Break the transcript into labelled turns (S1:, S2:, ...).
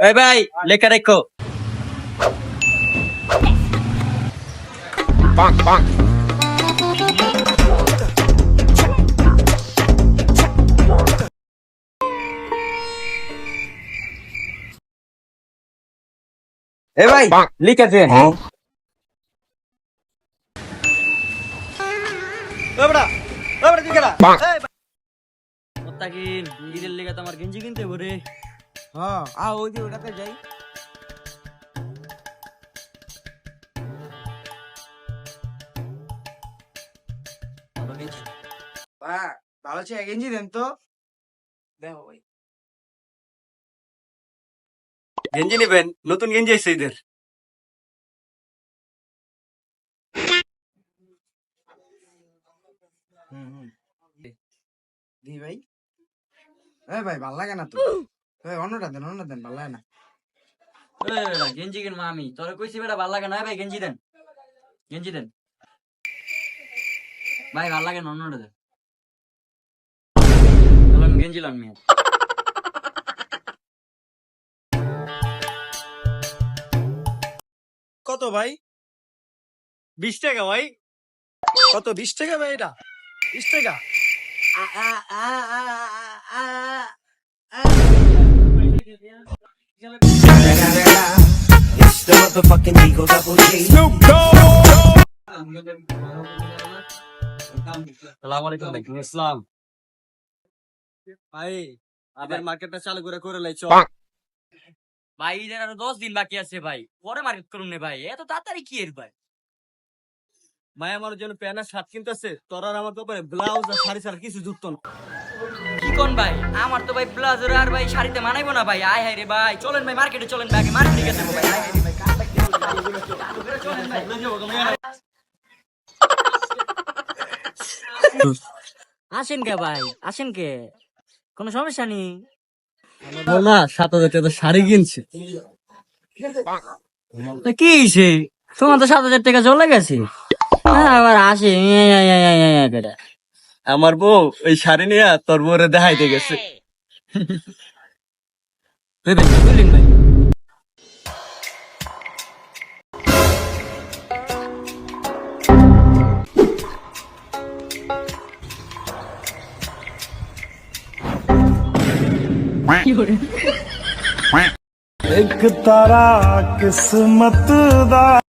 S1: এই ভাই লেখা রেখো। এ ভাই লিখেছেন। ঈদের লেগে তোমার গেঞ্জি কিনতে বলে।
S2: হ্যাঁ ওই যে ওটাতে যাই। ভালো ছে গেঞ্জি দেন তো। দেখো ভাই
S1: গেঞ্জি নেবেন, নতুন গেঞ্জি এসেছে ঈদের।
S2: দি ভাই। ভাই ভাল লাগে না তো। অন্যটা দেন ভাল লাগে না।
S1: গেঞ্জি কিনবো আমি, তোরা কইছি বেটা ভাল লাগে না। ভাই গেঞ্জি দেন, গেঞ্জি দেন ভাই, ভাল লাগে না, অন্যটা দেন। গেঞ্জি লান মিয়া।
S2: কত ভাই?
S1: 20 টাকা ভাই।
S2: কত 20 টাকা ভাই? এটা 20 টাকা?
S3: It's the motherfucking Eagle Double G.
S1: আসসালামু আলাইকুম। ওয়ালাইকুম আসসালাম।
S2: ভাই আবার মার্কেটটা চালু করে লাইছো।
S1: ভাই ঈদের আরো 10 দিন বাকি আছে ভাই, পরে মার্কেট করুন নে ভাই, এত তাড়াতাড়ি কি এর ভাই?
S2: ভাই আমার জন্য প্যান্ট আর শার্ট কিনতেছে, তোর আর আমার ব্যাপারে ব্লাউজ আর শাড়ি ছাড়া কিছু যুক্ত না।
S1: কি কোন ভাই, আমার তো ভাই ব্লাউজার আর ভাই শাড়িতে মানাইবো না ভাই। আয় হায় রে ভাই, চলেন ভাই মার্কেটে চলেন ভাই, আগে মার্কেটে গেছে ভাই। আয় হায় রে ভাই, কার লাগছে চলেন ভাই। আসেন কে ভাই, আসেন কে, কোনো সমস্যা নেই।
S2: না 7,000 টাকা শাড়ি কিনছে।
S1: কি হয়েছে, তোমার তো 7,000 টাকা চলে গেছে। আবার আসে
S2: আমার বউ ওই শাড়ি নিয়ে তোর বউরে দেখাইতে গেছে।
S1: ভাই।
S3: एक तारा किस्मत दा